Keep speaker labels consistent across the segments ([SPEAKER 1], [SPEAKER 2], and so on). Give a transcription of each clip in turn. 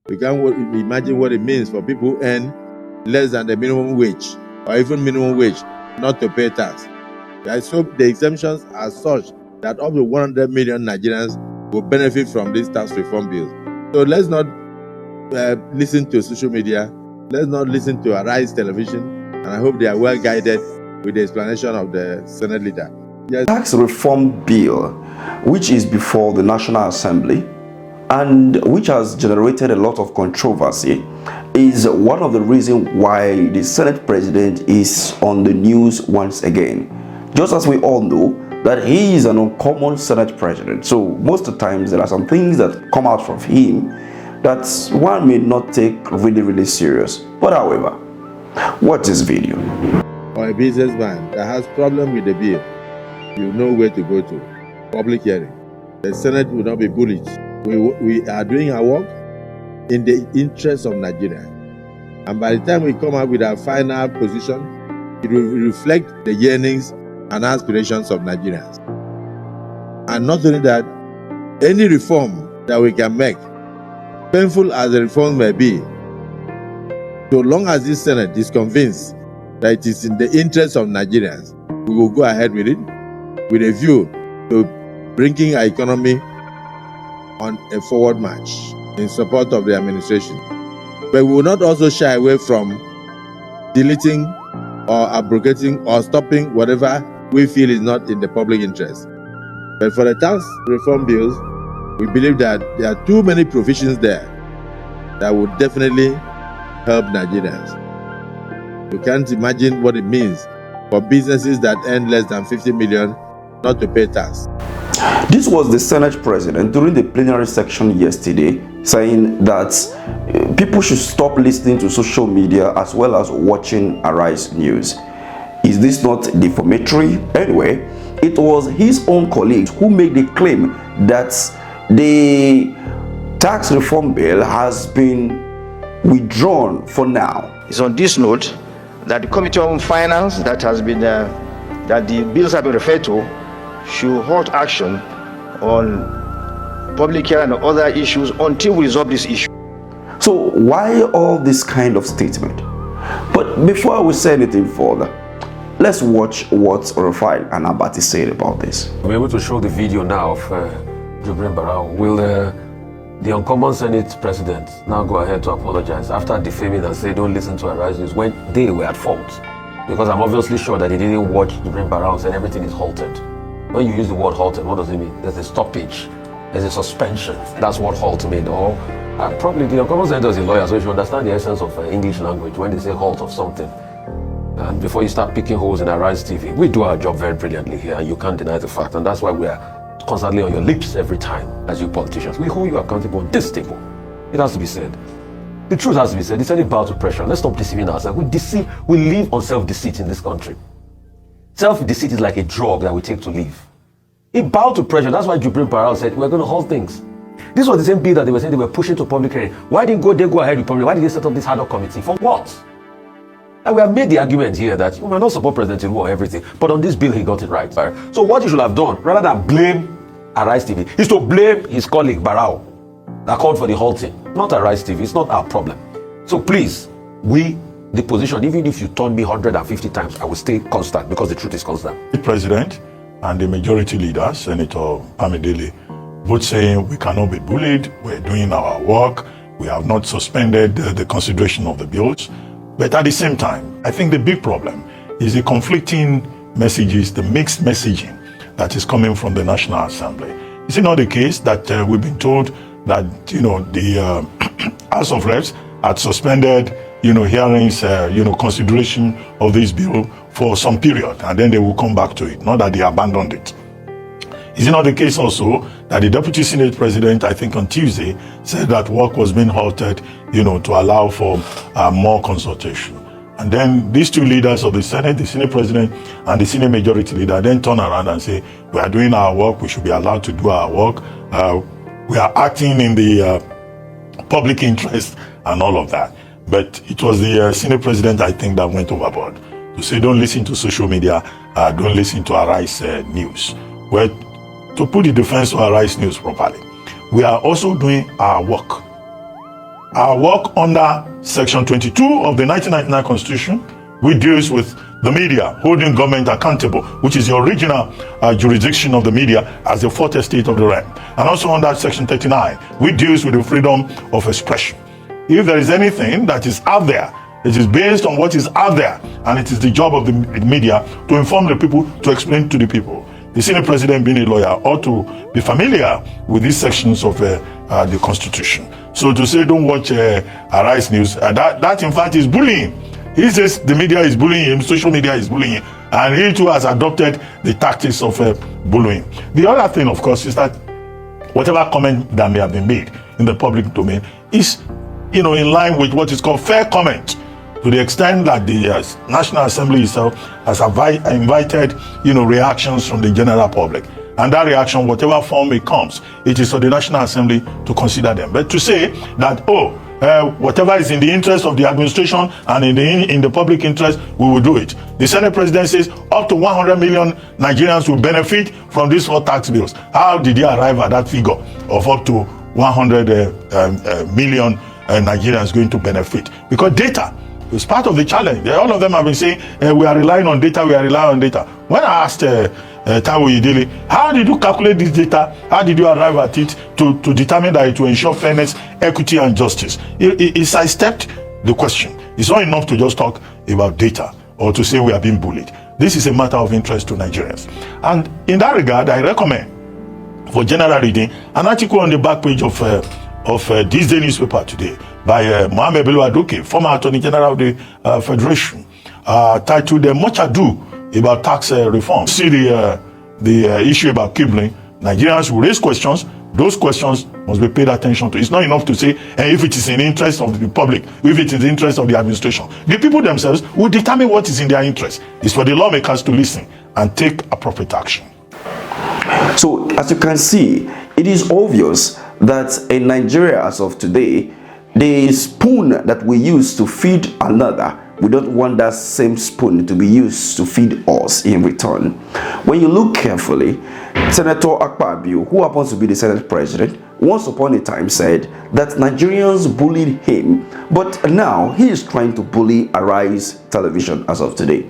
[SPEAKER 1] We can't imagine what it means for people who earn less than the minimum wage or even minimum wage not to pay tax. So the exemptions are such that up to 100 million Nigerians will benefit from this tax reform bill. So let's not listen to social media. Let's not listen to Arise Television. And I hope they are well guided with the explanation of the Senate leader. Yes.
[SPEAKER 2] Tax reform bill, which is before the National Assembly and which has generated a lot of controversy, is one of the reasons why the Senate President is on the news once again. Just as we all know that he is an uncommon Senate President, so most of the times there are some things that come out from him that one may not take really serious. But however, watch this video.
[SPEAKER 1] For a businessman that has problem with the bill, you know where to go to. Public hearing. The Senate will not be bullied. We are doing our work in the interest of Nigeria. And by the time we come out with our final position, it will reflect the yearnings and aspirations of Nigerians. And not only that, any reform that we can make, painful as the reform may be, so long as this Senate is convinced that it is in the interest of Nigerians, we will go ahead with it with a view to bringing our economy on a forward march in support of the administration. But we will not also shy away from deleting or abrogating or stopping whatever we feel is not in the public interest. But for the tax reform bills, we believe that there are too many provisions there that would definitely help Nigerians. You can't imagine what it means for businesses that earn less than 50 million not to pay tax.
[SPEAKER 2] This was the Senate President during the plenary section yesterday saying that people should stop listening to social media as well as watching Arise News. Is this not defamatory? Anyway, it was his own colleagues who made the claim that the tax reform bill has been withdrawn for now.
[SPEAKER 3] It's on this note that the Committee on Finance that has been that the bills have been referred to should halt action on public hearing and other issues until we resolve this issue.
[SPEAKER 2] So why all this kind of statement? But before we say anything further, let's watch what Rufai Reuben Abati said about this.
[SPEAKER 4] We're able to show the video now of Jibrin Barau. Will the uncommon Senate President now go ahead to apologize after defaming and say don't listen to Arise News when they were at fault? Because I'm obviously sure that he didn't watch Jibrin Barau and said everything is halted. When you use the word halted, what does it mean? There's a stoppage, there's a suspension. That's what halt means. Or probably the uncommon senator is a lawyer, so you should understand the essence of English language when they say halt of something. And before you start picking holes in Arise TV, we do our job very brilliantly here, and you can't deny the fact. And that's why we are constantly on your lips every time as you politicians. We hold you accountable on this table. It has to be said. The truth has to be said. It's any bow to pressure. Let's stop deceiving ourselves. We live on self-deceit in this country. Self-deceit is like a drug that we take to live. It bowed to pressure. That's why Jibrin Barau said we're going to halt things. This was the same bill that they were saying they were pushing to public hearing. Why didn't they go ahead with public? Why did they set up this ad hoc committee? For what? And we have made the argument here that we might not support President Tinubu or everything, but on this bill he got it right. So what you should have done, rather than blame Arise TV, is to blame his colleague Barau that called for the halting. Not Arise TV. It's not our problem. So please, the position, even if you turn me 150 times, I will stay constant because the truth is constant.
[SPEAKER 5] The President and the majority leader, Senator Bamidele, both saying we cannot be bullied, we're doing our work, we have not suspended the consideration of the bills. But at the same time, I think the big problem is the conflicting messages, the mixed messaging that is coming from the National Assembly. Is it not the case that we've been told that, the House of Reps had suspended hearings, consideration of this bill for some period, and then they will come back to it, not that they abandoned it. Is it not the case also that the Deputy Senate President, I think on Tuesday, said that work was being halted, to allow for more consultation? And then these two leaders of the Senate President and the Senate Majority Leader, then turn around and say, we are doing our work, we should be allowed to do our work, we are acting in the public interest and all of that. But it was the Senate President, I think, that went overboard to say, don't listen to social media, don't listen to Arise News. Well, to put the defense of Arise News properly, we are also doing our work. our work under Section 22 of the 1999 Constitution, which deals with the media, holding government accountable, which is the original jurisdiction of the media as the fourth estate of the realm. And also under Section 39, which deals with the freedom of expression. If there is anything that is out there, it is based on what is out there, and it is the job of the media to inform the people, to explain to the people. The Senate President, being a lawyer, ought to be familiar with these sections of the Constitution. So to say don't watch Arise News, that in fact is bullying. He says the media is bullying him, social media is bullying him, and he too has adopted the tactics of bullying. The other thing, of course, is that whatever comment that may have been made in the public domain is, in line with what is called fair comment, to the extent that the National Assembly itself has invited, reactions from the general public. And that reaction, whatever form it comes, it is for the National Assembly to consider them. But to say that, whatever is in the interest of the administration and in the public interest, we will do it. The Senate President says up to 100 million Nigerians will benefit from these 4 tax bills. How did he arrive at that figure of up to 100 million Nigerians going to benefit? Because data is part of the challenge. All of them have been saying, we are relying on data, we are relying on data. When I asked Taiwo Idili, how did you calculate this data? How did you arrive at it to determine that it will ensure fairness, equity, and justice? He sidestepped the question. It's not enough to just talk about data or to say we are being bullied. This is a matter of interest to Nigerians. And in that regard, I recommend for general reading an article on the back page of this day newspaper today by Mohammed Bello Adoke, former Attorney General of the Federation, titled Much Ado About Tax Reform. See the issue about cabling. Nigerians will raise questions. Those questions must be paid attention to. It's not enough to say, if it is in the interest of the public, if it is in the interest of the administration. The people themselves will determine what is in their interest. It's for the lawmakers to listen and take appropriate action.
[SPEAKER 2] So, as you can see, it is obvious that in Nigeria as of today, the spoon that we use to feed another, we don't want that same spoon to be used to feed us in return. When you look carefully, Senator Akpabio, who happens to be the Senate President, once upon a time said that Nigerians bullied him, but now he is trying to bully Arise Television as of today.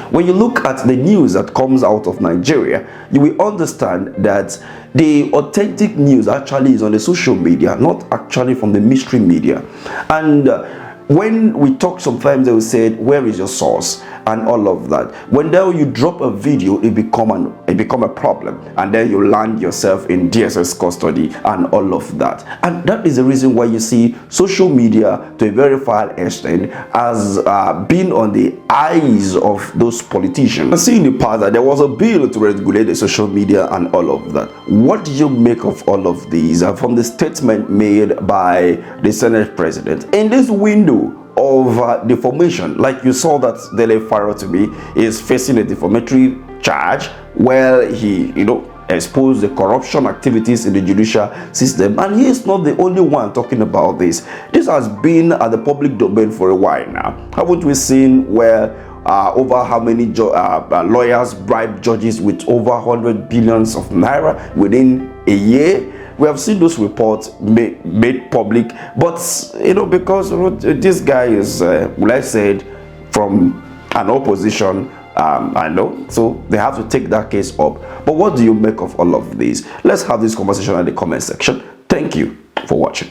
[SPEAKER 2] When you look at the news that comes out of Nigeria, you will understand that the authentic news actually is on the social media, not actually from the mainstream media. And when we talk, sometimes they will say, where is your source, and all of that. When you drop a video, it become a problem, and then you land yourself in DSS custody and all of that. And that is the reason why you see social media, to a very far extent, has been on the eyes of those politicians. I see in the past that there was a bill to regulate the social media and all of that. What do you make of all of these from the statement made by the Senate President in this window of defamation? Like you saw that Dele Farotimi is facing a defamatory charge where he, exposed the corruption activities in the judicial system, and he is not the only one talking about this. This has been at the public domain for a while now. Haven't we seen where over how many lawyers bribed judges with over 100 billions of naira within a year? We have seen those reports made public, but because this guy is, I said, from an opposition, I know, so they have to take that case up. But what do you make of all of these? Let's have this conversation in the comment section. Thank you for watching.